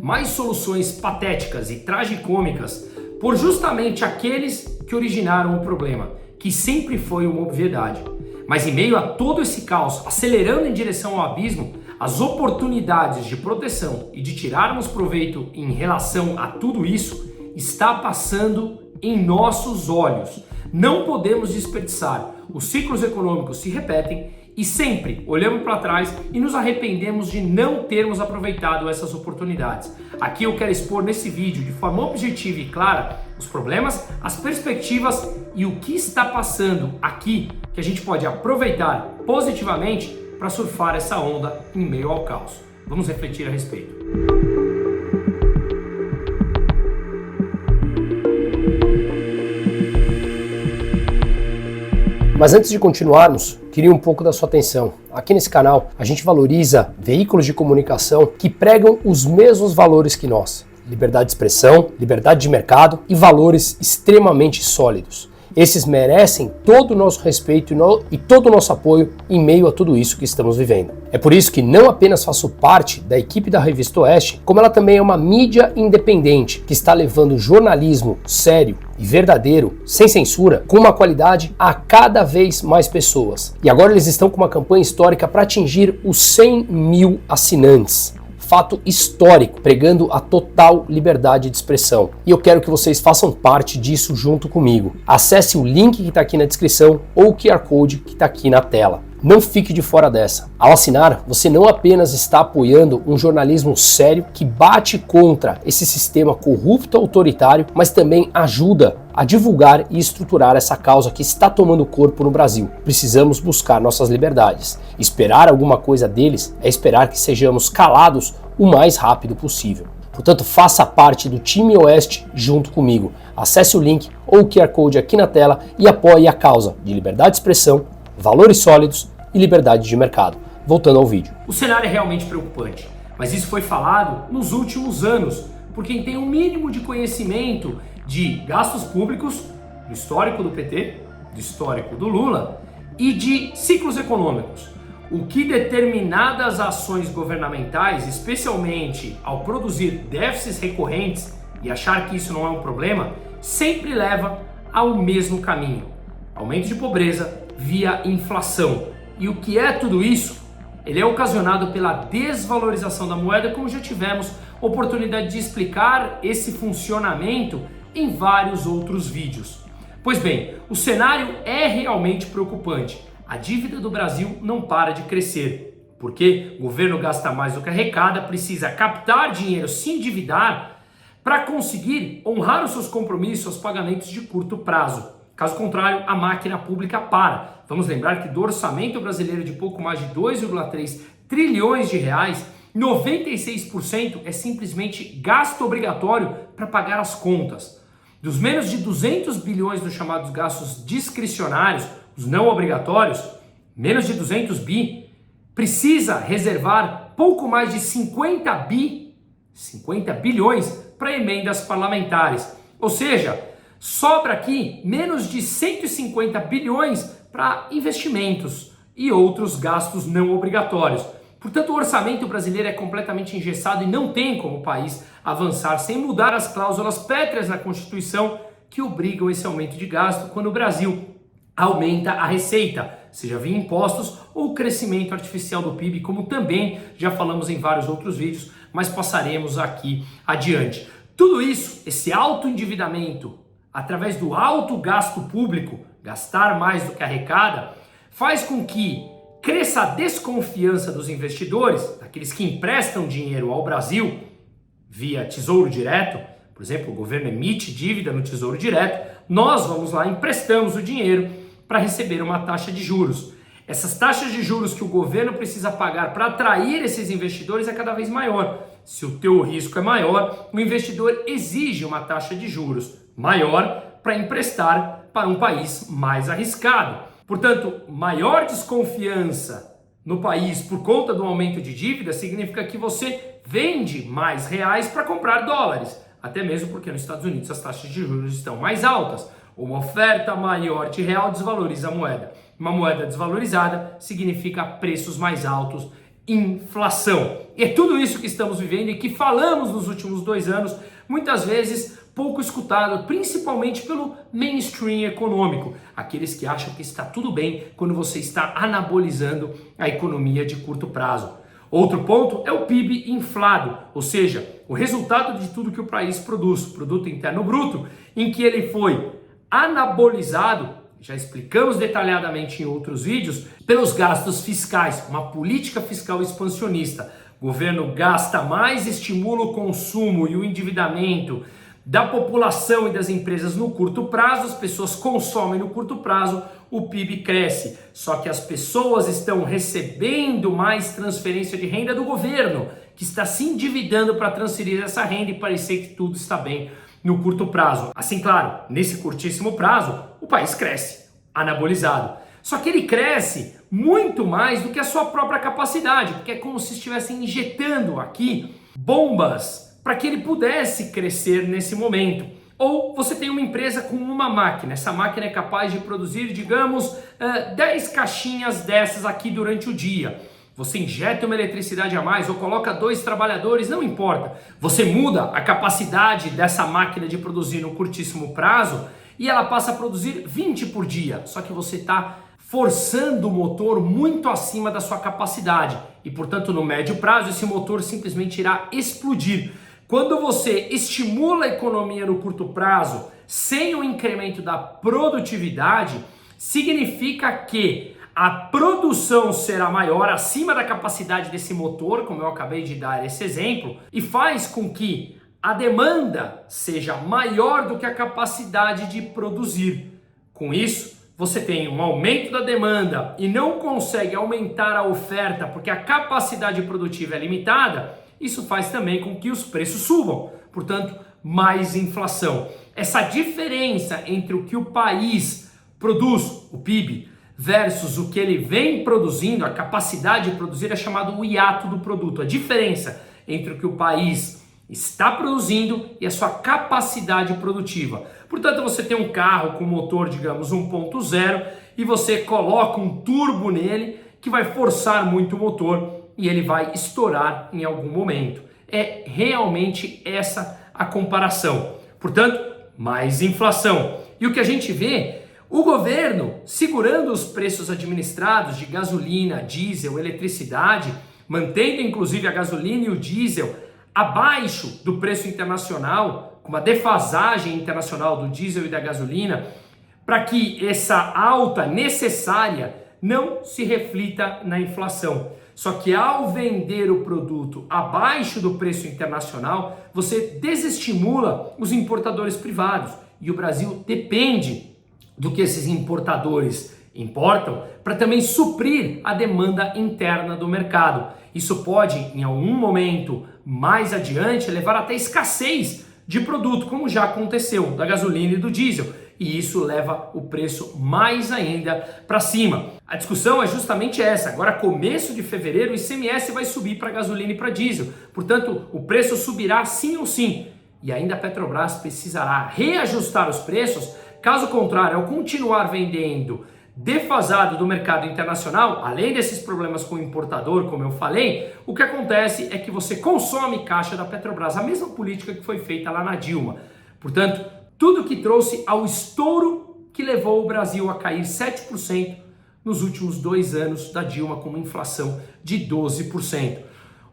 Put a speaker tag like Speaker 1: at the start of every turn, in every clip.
Speaker 1: Mais soluções patéticas e tragicômicas por justamente aqueles que originaram o problema, que sempre foi uma obviedade. Mas em meio a todo esse caos, acelerando em direção ao abismo, as oportunidades de proteção e de tirarmos proveito em relação a tudo isso está passando em nossos olhos. Não podemos desperdiçar. Os ciclos econômicos se repetem e sempre olhamos para trás e nos arrependemos de não termos aproveitado essas oportunidades. Aqui eu quero expor nesse vídeo de forma objetiva e clara os problemas, as perspectivas e o que está passando aqui que a gente pode aproveitar positivamente para surfar essa onda em meio ao caos. Vamos refletir a respeito.
Speaker 2: Mas antes de continuarmos, queria um pouco da sua atenção. Aqui nesse canal, a gente valoriza veículos de comunicação que pregam os mesmos valores que nós. Liberdade de expressão, liberdade de mercado e valores extremamente sólidos. Esses merecem todo o nosso respeito e todo o nosso apoio em meio a tudo isso que estamos vivendo. É por isso que não apenas faço parte da equipe da Revista Oeste, como ela também é uma mídia independente que está levando jornalismo sério e verdadeiro, sem censura, com uma qualidade a cada vez mais pessoas. E agora eles estão com uma campanha histórica para atingir os 100 mil assinantes. Fato histórico, pregando a total liberdade de expressão. E eu quero que vocês façam parte disso junto comigo. Acesse o link que está aqui na descrição ou o QR Code que está aqui na tela. Não fique de fora dessa. Ao assinar, você não apenas está apoiando um jornalismo sério que bate contra esse sistema corrupto autoritário, mas também ajuda a divulgar e estruturar essa causa que está tomando corpo no Brasil. Precisamos buscar nossas liberdades. Esperar alguma coisa deles é esperar que sejamos calados o mais rápido possível. Portanto, faça parte do time Oeste junto comigo. Acesse o link ou o QR Code aqui na tela e apoie a causa de liberdade de expressão, valores sólidos e liberdade de mercado. Voltando ao vídeo.
Speaker 1: O cenário é realmente preocupante, mas isso foi falado nos últimos anos por quem tem um mínimo de conhecimento de gastos públicos, do histórico do PT, do histórico do Lula e de ciclos econômicos. O que determinadas ações governamentais, especialmente ao produzir déficits recorrentes e achar que isso não é um problema, sempre leva ao mesmo caminho: aumento de pobreza via inflação. E o que é tudo isso? Ele é ocasionado pela desvalorização da moeda, como já tivemos oportunidade de explicar esse funcionamento em vários outros vídeos. Pois bem, o cenário é realmente preocupante. A dívida do Brasil não para de crescer, porque o governo gasta mais do que arrecada, precisa captar dinheiro, se endividar para conseguir honrar os seus compromissos, os pagamentos de curto prazo. Caso contrário, a máquina pública para. Vamos lembrar que do orçamento brasileiro de pouco mais de 2,3 trilhões de reais, 96% é simplesmente gasto obrigatório para pagar as contas. Dos menos de 200 bilhões dos chamados gastos discricionários, os não obrigatórios, menos de 200 bi, precisa reservar pouco mais de 50 bilhões para emendas parlamentares. Ou seja, sobra aqui menos de 150 bilhões para investimentos e outros gastos não obrigatórios. Portanto, o orçamento brasileiro é completamente engessado e não tem como o país avançar sem mudar as cláusulas pétreas na Constituição que obrigam esse aumento de gasto quando o Brasil aumenta a receita, seja via impostos ou crescimento artificial do PIB, como também já falamos em vários outros vídeos, mas passaremos aqui adiante. Tudo isso, esse alto endividamento, através do alto gasto público, gastar mais do que arrecada, faz com que cresça a desconfiança dos investidores, daqueles que emprestam dinheiro ao Brasil via Tesouro Direto. Por exemplo, o governo emite dívida no Tesouro Direto, nós vamos lá e emprestamos o dinheiro para receber uma taxa de juros. Essas taxas de juros que o governo precisa pagar para atrair esses investidores é cada vez maior. Se o teu risco é maior, o investidor exige uma taxa de juros maior para emprestar para um país mais arriscado. Portanto, maior desconfiança no país por conta do aumento de dívida significa que você vende mais reais para comprar dólares. Até mesmo porque nos Estados Unidos as taxas de juros estão mais altas. Uma oferta maior de real desvaloriza a moeda. Uma moeda desvalorizada significa preços mais altos inflação. E é tudo isso que estamos vivendo e que falamos nos últimos 2 anos, muitas vezes pouco escutado, principalmente pelo mainstream econômico, aqueles que acham que está tudo bem quando você está anabolizando a economia de curto prazo. Outro ponto é o PIB inflado, ou seja, o resultado de tudo que o país produz, Produto Interno Bruto, em que ele foi anabolizado, já explicamos detalhadamente em outros vídeos, pelos gastos fiscais, uma política fiscal expansionista. O governo gasta mais, estimula o consumo e o endividamento da população e das empresas no curto prazo, as pessoas consomem no curto prazo, o PIB cresce. Só que as pessoas estão recebendo mais transferência de renda do governo, que está se endividando para transferir essa renda e parecer que tudo está bem no curto prazo. Assim, claro, nesse curtíssimo prazo, o país cresce, anabolizado. Só que ele cresce muito mais do que a sua própria capacidade, porque é como se estivessem injetando aqui bombas para que ele pudesse crescer nesse momento. Ou você tem uma empresa com uma máquina, essa máquina é capaz de produzir, digamos, 10 caixinhas dessas aqui durante o dia. Você injeta uma eletricidade a mais ou coloca 2 trabalhadores, não importa. Você muda a capacidade dessa máquina de produzir no curtíssimo prazo e ela passa a produzir 20 por dia. Só que você está forçando o motor muito acima da sua capacidade e, portanto, no médio prazo, esse motor simplesmente irá explodir. Quando você estimula a economia no curto prazo sem o incremento da produtividade, significa que a produção será maior acima da capacidade desse motor, como eu acabei de dar esse exemplo, e faz com que a demanda seja maior do que a capacidade de produzir. Com isso, você tem um aumento da demanda e não consegue aumentar a oferta porque a capacidade produtiva é limitada. Isso faz também com que os preços subam, portanto, mais inflação. Essa diferença entre o que o país produz, o PIB, versus o que ele vem produzindo, a capacidade de produzir, é chamado o hiato do produto. A diferença entre o que o país está produzindo e a sua capacidade produtiva. Portanto, você tem um carro com motor, digamos, 1.0 e você coloca um turbo nele que vai forçar muito o motor e ele vai estourar em algum momento. É realmente essa a comparação. Portanto, mais inflação. E o que a gente vê, o governo segurando os preços administrados de gasolina, diesel, eletricidade, mantendo inclusive a gasolina e o diesel abaixo do preço internacional, com uma defasagem internacional do diesel e da gasolina, para que essa alta necessária não se reflita na inflação. Só que ao vender o produto abaixo do preço internacional, você desestimula os importadores privados. E o Brasil depende do que esses importadores importam para também suprir a demanda interna do mercado. Isso pode, em algum momento mais adiante, levar até escassez de produto, como já aconteceu, da gasolina e do diesel. E isso leva o preço mais ainda para cima. A discussão é justamente essa. Agora, começo de fevereiro, o ICMS vai subir para gasolina e para diesel. Portanto, o preço subirá sim ou sim. E ainda a Petrobras precisará reajustar os preços. Caso contrário, ao continuar vendendo defasado do mercado internacional, além desses problemas com o importador, como eu falei, o que acontece é que você consome caixa da Petrobras, a mesma política que foi feita lá na Dilma. Portanto, tudo que trouxe ao estouro que levou o Brasil a cair 7% nos últimos 2 anos da Dilma, com uma inflação de 12%.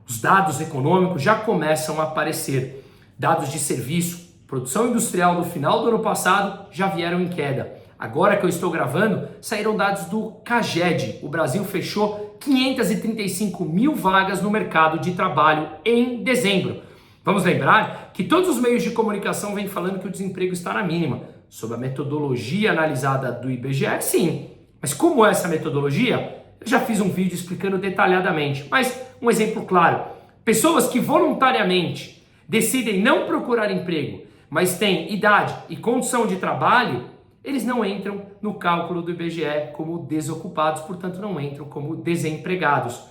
Speaker 1: Os dados econômicos já começam a aparecer. Dados de serviço, produção industrial do final do ano passado já vieram em queda. Agora que eu estou gravando, saíram dados do CAGED. O Brasil fechou 535 mil vagas no mercado de trabalho em dezembro. Vamos lembrar que todos os meios de comunicação vêm falando que o desemprego está na mínima. Sob a metodologia analisada do IBGE, sim. Mas como é essa metodologia? Eu já fiz um vídeo explicando detalhadamente. Mas um exemplo claro. Pessoas que voluntariamente decidem não procurar emprego, mas têm idade e condição de trabalho, eles não entram no cálculo do IBGE como desocupados, portanto não entram como desempregados.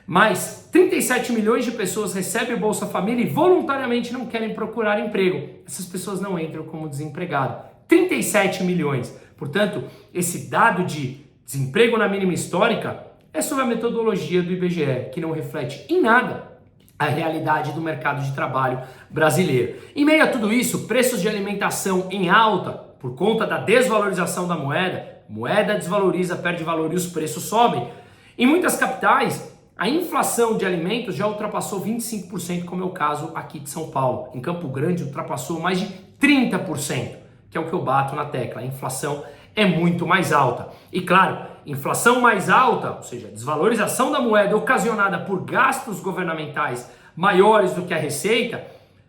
Speaker 1: Mas 37 milhões de pessoas recebem Bolsa Família e voluntariamente não querem procurar emprego. Essas pessoas não entram como desempregado. 37 milhões. Portanto, esse dado de desemprego na mínima histórica é sobre a metodologia do IBGE, que não reflete em nada a realidade do mercado de trabalho brasileiro. Em meio a tudo isso, preços de alimentação em alta por conta da desvalorização da moeda desvaloriza, perde valor e os preços sobem. Em muitas capitais, a inflação de alimentos já ultrapassou 25%, como é o caso aqui de São Paulo. Em Campo Grande ultrapassou mais de 30%, que é o que eu bato na tecla. A inflação é muito mais alta. E claro, inflação mais alta, ou seja, desvalorização da moeda ocasionada por gastos governamentais maiores do que a receita,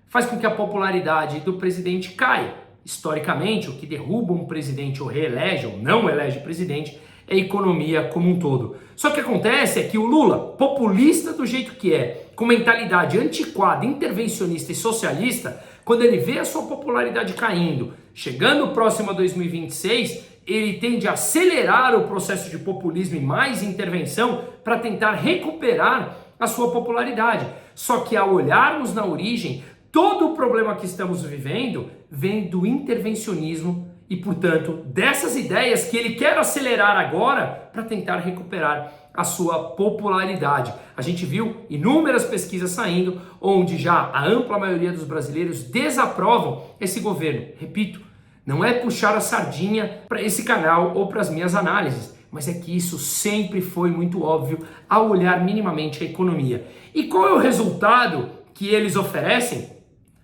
Speaker 1: faz com que a popularidade do presidente caia. Historicamente, o que derruba um presidente ou reelege ou não elege presidente é a economia como um todo. Só que acontece é que o Lula, populista do jeito que é, com mentalidade antiquada, intervencionista e socialista, quando ele vê a sua popularidade caindo, chegando próximo a 2026, ele tende a acelerar o processo de populismo e mais intervenção para tentar recuperar a sua popularidade. Só que ao olharmos na origem, todo o problema que estamos vivendo vem do intervencionismo e, portanto, dessas ideias que ele quer acelerar agora para tentar recuperar a sua popularidade. A gente viu inúmeras pesquisas saindo onde já a ampla maioria dos brasileiros desaprovam esse governo. Repito, não é puxar a sardinha para esse canal ou para as minhas análises, mas é que isso sempre foi muito óbvio ao olhar minimamente a economia. E qual é o resultado que eles oferecem?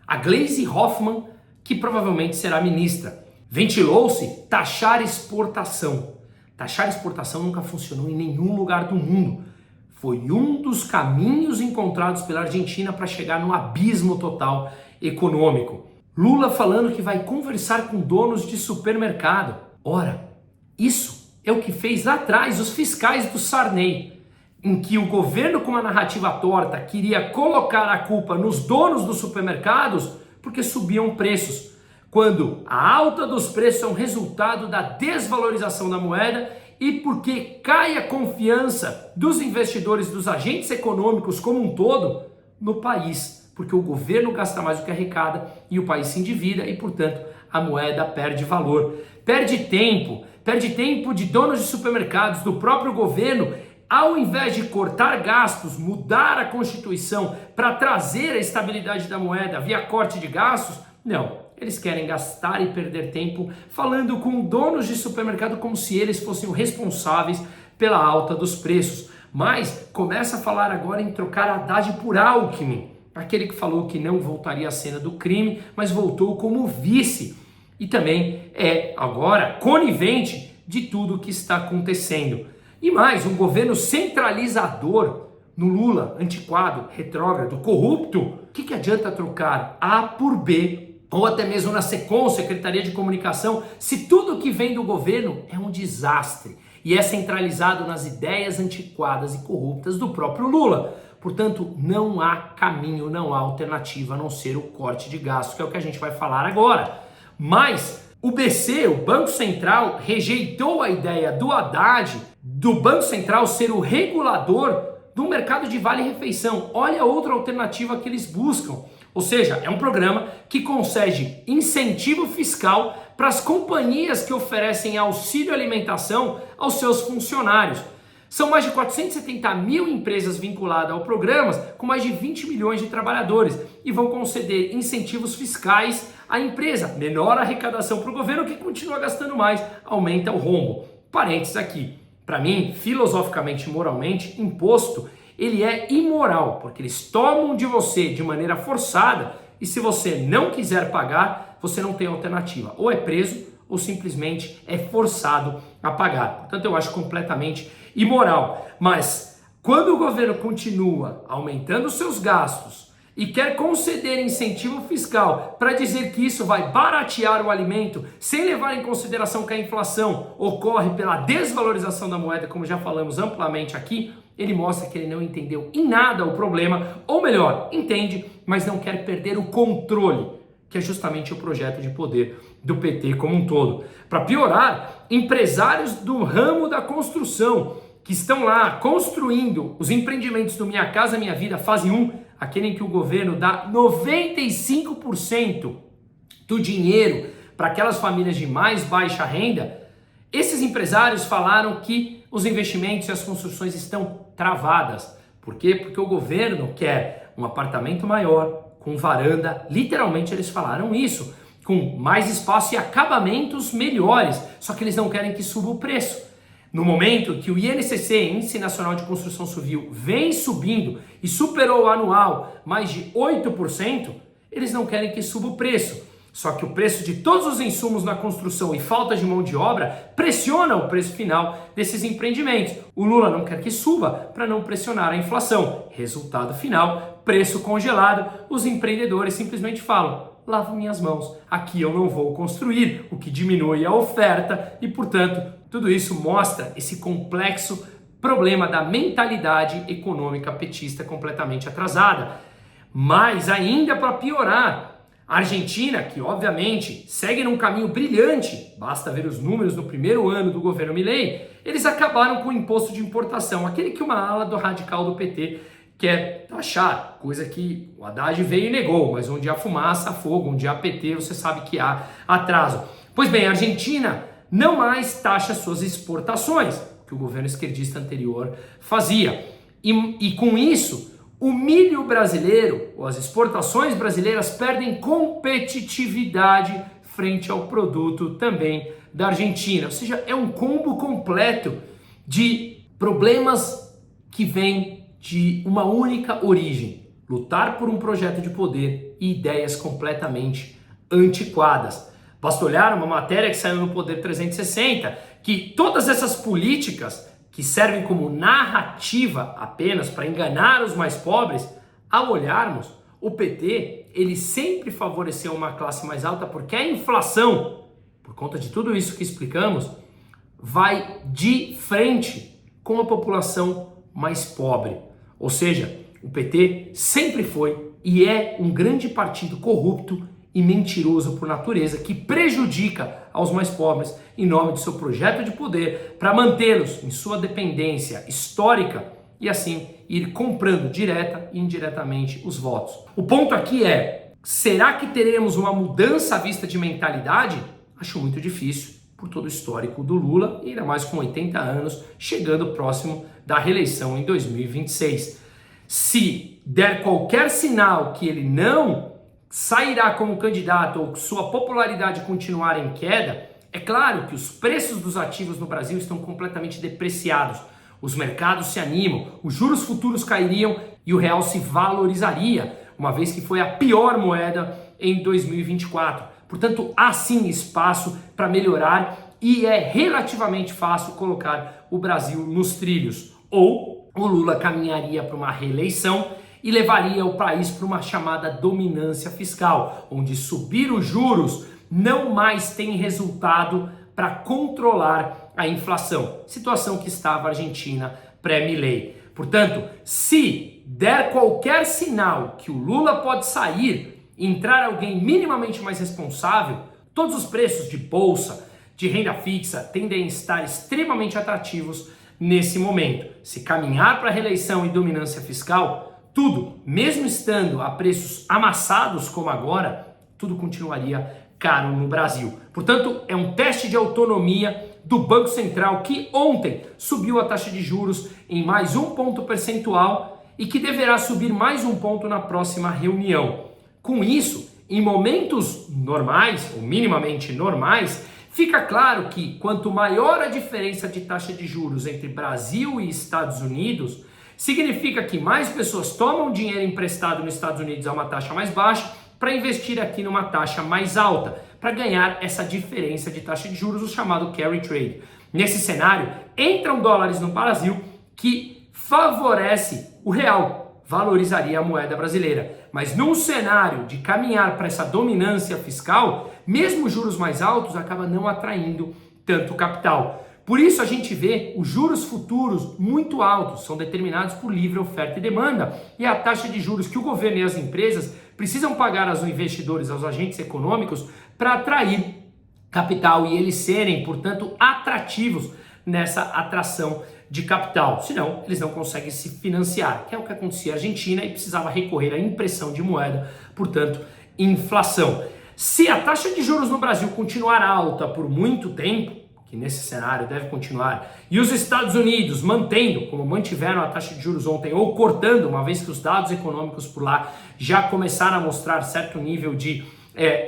Speaker 1: A Gleisi Hoffmann, que provavelmente será ministra, ventilou-se taxar exportação. Taxar exportação nunca funcionou em nenhum lugar do mundo. Foi um dos caminhos encontrados pela Argentina para chegar no abismo total econômico. Lula falando que vai conversar com donos de supermercado. Ora, isso é o que fez lá atrás os fiscais do Sarney, em que o governo, com uma narrativa torta, queria colocar a culpa nos donos dos supermercados porque subiam preços, quando a alta dos preços é um resultado da desvalorização da moeda e porque cai a confiança dos investidores, dos agentes econômicos como um todo no país, porque o governo gasta mais do que arrecada e o país se endivida e, portanto, a moeda perde valor. Perde tempo de donos de supermercados, do próprio governo, ao invés de cortar gastos, mudar a Constituição para trazer a estabilidade da moeda via corte de gastos, não. Eles querem gastar e perder tempo falando com donos de supermercado como se eles fossem os responsáveis pela alta dos preços. Mas começa a falar agora em trocar Haddad por Alckmin, aquele que falou que não voltaria à cena do crime, mas voltou como vice. E também é agora conivente de tudo o que está acontecendo. E mais, um governo centralizador no Lula, antiquado, retrógrado, corrupto. O que adianta trocar A por B? Ou até mesmo na SECOM, Secretaria de Comunicação, se tudo que vem do governo é um desastre e é centralizado nas ideias antiquadas e corruptas do próprio Lula. Portanto, não há caminho, não há alternativa a não ser o corte de gastos, que é o que a gente vai falar agora. Mas o BC, o Banco Central, rejeitou a ideia do Haddad, do Banco Central ser o regulador do mercado de vale-refeição. Olha outra alternativa que eles buscam. Ou seja, é um programa que concede incentivo fiscal para as companhias que oferecem auxílio alimentação aos seus funcionários. São mais de 470 mil empresas vinculadas ao programa, com mais de 20 milhões de trabalhadores, e vão conceder incentivos fiscais à empresa. Menor arrecadação para o governo, que continua gastando mais, aumenta o rombo. Parênteses aqui. Para mim, filosoficamente e moralmente, imposto ele é imoral, porque eles tomam de você de maneira forçada e se você não quiser pagar, você não tem alternativa. Ou é preso ou simplesmente é forçado a pagar. Portanto, eu acho completamente imoral. Mas quando o governo continua aumentando seus gastos e quer conceder incentivo fiscal para dizer que isso vai baratear o alimento, sem levar em consideração que a inflação ocorre pela desvalorização da moeda, como já falamos amplamente aqui, ele mostra que ele não entendeu em nada o problema, ou melhor, entende, mas não quer perder o controle, que é justamente o projeto de poder do PT como um todo. Para piorar, empresários do ramo da construção, que estão lá construindo os empreendimentos do Minha Casa Minha Vida fase 1, aquele em que o governo dá 95% do dinheiro para aquelas famílias de mais baixa renda, esses empresários falaram que os investimentos e as construções estão travadas. Por quê? Porque o governo quer um apartamento maior, com varanda, literalmente eles falaram isso, com mais espaço e acabamentos melhores, só que eles não querem que suba o preço. No momento que o INCC, Índice Nacional de Construção Civil, vem subindo e superou o anual mais de 8%, eles não querem que suba o preço. Só que o preço de todos os insumos na construção e falta de mão de obra pressiona o preço final desses empreendimentos. O Lula não quer que suba para não pressionar a inflação. Resultado final, preço congelado. Os empreendedores simplesmente falam: lavo minhas mãos, aqui eu não vou construir, o que diminui a oferta e, portanto, tudo isso mostra esse complexo problema da mentalidade econômica petista completamente atrasada. Mas ainda para piorar, a Argentina, que obviamente segue num caminho brilhante, basta ver os números no primeiro ano do governo Milei, eles acabaram com o imposto de importação, aquele que uma ala do radical do PT quer taxar, coisa que o Haddad veio e negou, mas onde há fumaça, há fogo, onde há PT, você sabe que há atraso. Pois bem, a Argentina não mais taxa suas exportações, que o governo esquerdista anterior fazia. E com isso, o milho brasileiro, ou as exportações brasileiras, perdem competitividade frente ao produto também da Argentina. Ou seja, é um combo completo de problemas que vêm de uma única origem: lutar por um projeto de poder e ideias completamente antiquadas. Basta olhar uma matéria que saiu no Poder 360, que todas essas políticas que servem como narrativa apenas para enganar os mais pobres, ao olharmos, o PT, ele sempre favoreceu uma classe mais alta, porque a inflação, por conta de tudo isso que explicamos, vai de frente com a população mais pobre. Ou seja, o PT sempre foi e é um grande partido corrupto e mentiroso por natureza, que prejudica aos mais pobres em nome do seu projeto de poder para mantê-los em sua dependência histórica e assim ir comprando direta e indiretamente os votos. O ponto aqui é: será que teremos uma mudança à vista de mentalidade? Acho muito difícil, por todo o histórico do Lula, e ainda mais com 80 anos, chegando próximo da reeleição em 2026. Se der qualquer sinal que ele não sairá como candidato ou que sua popularidade continuar em queda, é claro que os preços dos ativos no Brasil estão completamente depreciados. Os mercados se animam, os juros futuros cairiam e o real se valorizaria, uma vez que foi a pior moeda em 2024. Portanto, há sim espaço para melhorar e é relativamente fácil colocar o Brasil nos trilhos. Ou o Lula caminharia para uma reeleição e levaria o país para uma chamada dominância fiscal, onde subir os juros não mais tem resultado para controlar a inflação, situação que estava a Argentina pré-Milei. Portanto, se der qualquer sinal que o Lula pode sair e entrar alguém minimamente mais responsável, todos os preços de bolsa, de renda fixa tendem a estar extremamente atrativos nesse momento. Se caminhar para a reeleição e dominância fiscal, tudo, mesmo estando a preços amassados como agora, tudo continuaria caro no Brasil. Portanto, é um teste de autonomia do Banco Central, que ontem subiu a taxa de juros em mais 1 ponto percentual e que deverá subir mais 1 ponto na próxima reunião. Com isso, em momentos normais, ou minimamente normais, fica claro que quanto maior a diferença de taxa de juros entre Brasil e Estados Unidos, significa que mais pessoas tomam dinheiro emprestado nos Estados Unidos a uma taxa mais baixa para investir aqui numa taxa mais alta, para ganhar essa diferença de taxa de juros, o chamado carry trade. Nesse cenário, entram dólares no Brasil, que favorece o real, valorizaria a moeda brasileira. Mas num cenário de caminhar para essa dominância fiscal, mesmo juros mais altos acaba não atraindo tanto capital. Por isso a gente vê os juros futuros muito altos, são determinados por livre oferta e demanda, e a taxa de juros que o governo e as empresas precisam pagar aos investidores, aos agentes econômicos, para atrair capital e eles serem, portanto, atrativos nessa atração de capital. Senão, eles não conseguem se financiar, que é o que acontecia na Argentina e precisava recorrer à impressão de moeda, portanto, inflação. Se a taxa de juros no Brasil continuar alta por muito tempo, que nesse cenário deve continuar, e os Estados Unidos mantendo, como mantiveram a taxa de juros ontem, ou cortando, uma vez que os dados econômicos por lá já começaram a mostrar certo nível de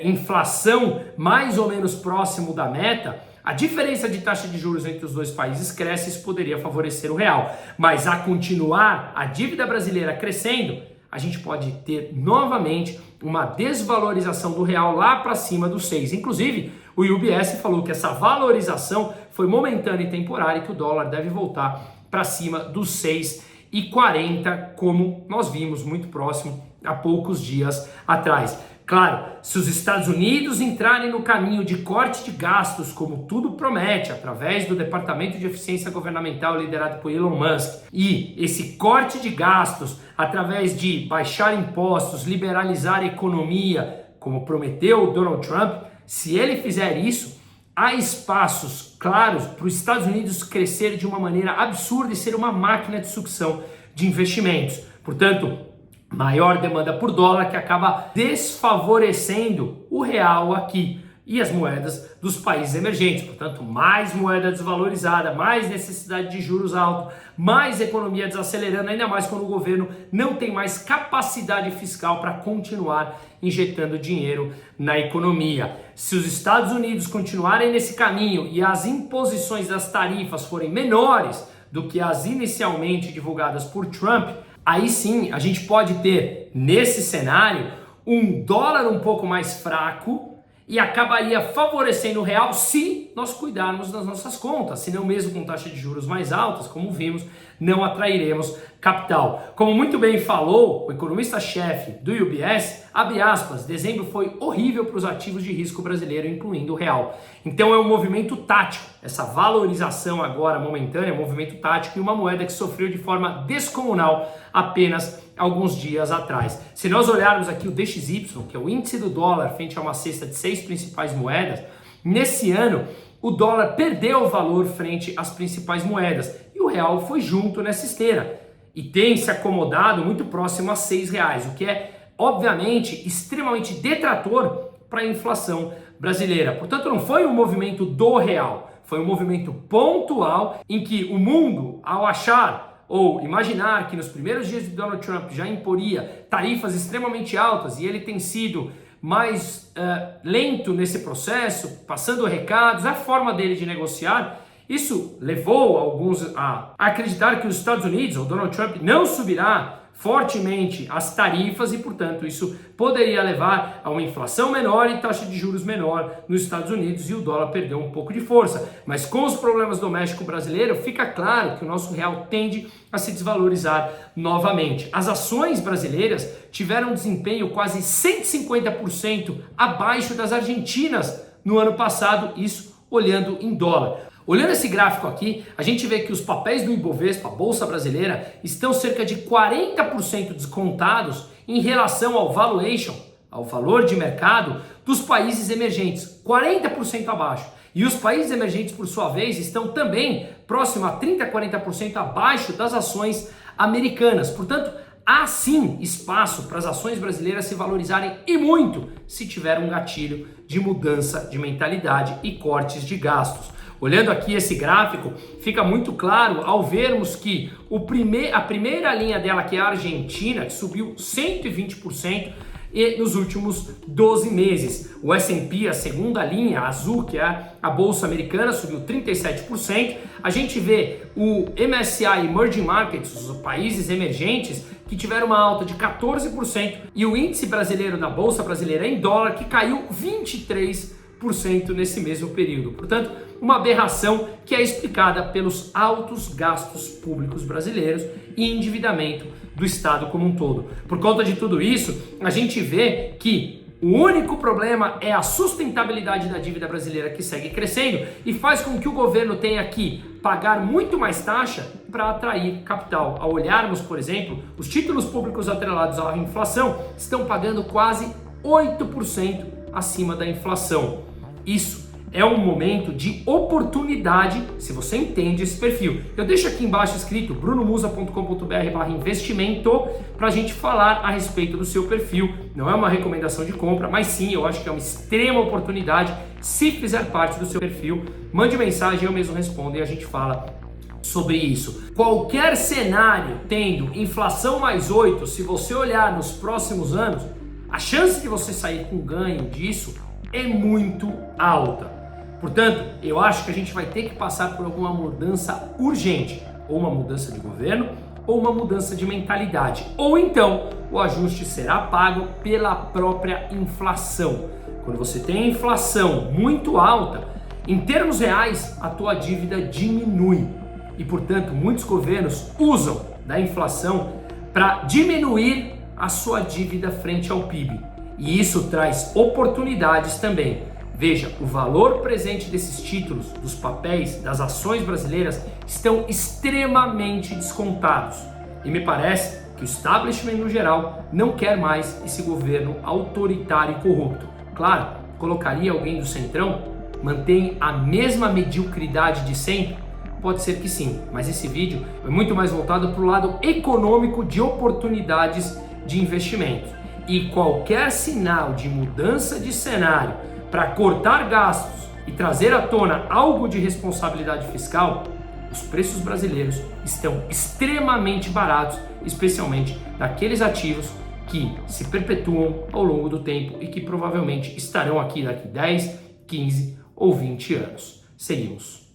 Speaker 1: inflação mais ou menos próximo da meta, a diferença de taxa de juros entre os dois países cresce, isso poderia favorecer o real. Mas a continuar a dívida brasileira crescendo, a gente pode ter novamente uma desvalorização do real lá para cima dos 6. Inclusive, o UBS falou que essa valorização foi momentânea e temporária e que o dólar deve voltar para cima dos 6,40, como nós vimos muito próximo há poucos dias atrás. Claro, se os Estados Unidos entrarem no caminho de corte de gastos, como tudo promete, através do Departamento de Eficiência Governamental liderado por Elon Musk, e esse corte de gastos através de baixar impostos, liberalizar a economia, como prometeu o Donald Trump, se ele fizer isso, há espaços claros para os Estados Unidos crescer de uma maneira absurda e ser uma máquina de sucção de investimentos. Portanto, maior demanda por dólar que acaba desfavorecendo o real aqui e as moedas dos países emergentes. Portanto, mais moeda desvalorizada, mais necessidade de juros altos, mais economia desacelerando, ainda mais quando o governo não tem mais capacidade fiscal para continuar injetando dinheiro na economia. Se os Estados Unidos continuarem nesse caminho e as imposições das tarifas forem menores do que as inicialmente divulgadas por Trump, aí sim a gente pode ter nesse cenário um dólar um pouco mais fraco e acabaria favorecendo o real se nós cuidarmos das nossas contas, senão mesmo com taxa de juros mais altas, como vimos, não atrairemos capital. Como muito bem falou o economista-chefe do UBS, abre aspas, dezembro foi horrível para os ativos de risco brasileiro, incluindo o real. Então é um movimento tático, essa valorização agora momentânea, é um movimento tático e uma moeda que sofreu de forma descomunal apenas alguns dias atrás. Se nós olharmos aqui o DXY, que é o índice do dólar frente a uma cesta de 6 principais moedas, nesse ano o dólar perdeu o valor frente às principais moedas e o real foi junto nessa esteira e tem se acomodado muito próximo a R$6, o que é obviamente extremamente detrator para a inflação brasileira. Portanto, não foi um movimento do real, foi um movimento pontual em que o mundo, ao achar ou imaginar que nos primeiros dias de Donald Trump já imporia tarifas extremamente altas e ele tem sido mais lento nesse processo, passando recados, a forma dele de negociar, isso levou alguns a acreditar que os Estados Unidos, ou Donald Trump, não subirá fortemente as tarifas e, portanto, isso poderia levar a uma inflação menor e taxa de juros menor nos Estados Unidos e o dólar perdeu um pouco de força. Mas com os problemas domésticos brasileiros, fica claro que o nosso real tende a se desvalorizar novamente. As ações brasileiras tiveram um desempenho quase 150% abaixo das argentinas no ano passado, isso olhando em dólar. Olhando esse gráfico aqui, a gente vê que os papéis do Ibovespa, a Bolsa Brasileira, estão cerca de 40% descontados em relação ao valuation, ao valor de mercado dos países emergentes, 40% abaixo. E os países emergentes, por sua vez, estão também próximo a 30% a 40% abaixo das ações americanas. Portanto, há sim espaço para as ações brasileiras se valorizarem e muito se tiver um gatilho de mudança de mentalidade e cortes de gastos. Olhando aqui esse gráfico, fica muito claro ao vermos que a primeira linha dela, que é a Argentina, que subiu 120% nos últimos 12 meses. O S&P, a segunda linha, azul, que é a Bolsa Americana, subiu 37%. A gente vê o MSCI Emerging Markets, os países emergentes, que tiveram uma alta de 14%, e o índice brasileiro da Bolsa Brasileira em dólar, que caiu 23% nesse mesmo período. Portanto, uma aberração que é explicada pelos altos gastos públicos brasileiros e endividamento do Estado como um todo. Por conta de tudo isso, a gente vê que o único problema é a sustentabilidade da dívida brasileira, que segue crescendo e faz com que o governo tenha que pagar muito mais taxa para atrair capital. Ao olharmos, por exemplo, os títulos públicos atrelados à inflação estão pagando quase 8% acima da inflação. Isso é um momento de oportunidade se você entende esse perfil. Eu deixo aqui embaixo escrito brunomusa.com.br/investimento para a gente falar a respeito do seu perfil. Não é uma recomendação de compra, mas sim, eu acho que é uma extrema oportunidade se fizer parte do seu perfil. Mande mensagem, eu mesmo respondo e a gente fala sobre isso. Qualquer cenário tendo inflação mais 8, se você olhar nos próximos anos, a chance de você sair com ganho disso é muito alta. Portanto, eu acho que a gente vai ter que passar por alguma mudança urgente, ou uma mudança de governo, ou uma mudança de mentalidade. Ou então, o ajuste será pago pela própria inflação. Quando você tem a inflação muito alta, em termos reais, a tua dívida diminui. E, portanto, muitos governos usam da inflação para diminuir a sua dívida frente ao PIB. E isso traz oportunidades também. Veja, o valor presente desses títulos, dos papéis, das ações brasileiras estão extremamente descontados. E me parece que o establishment no geral não quer mais esse governo autoritário e corrupto. Claro, colocaria alguém do Centrão? Mantém a mesma mediocridade de sempre? Pode ser que sim, mas esse vídeo é muito mais voltado para o lado econômico de oportunidades de investimento. E qualquer sinal de mudança de cenário para cortar gastos e trazer à tona algo de responsabilidade fiscal, os preços brasileiros estão extremamente baratos, especialmente daqueles ativos que se perpetuam ao longo do tempo e que provavelmente estarão aqui daqui 10, 15 ou 20 anos. Seguimos.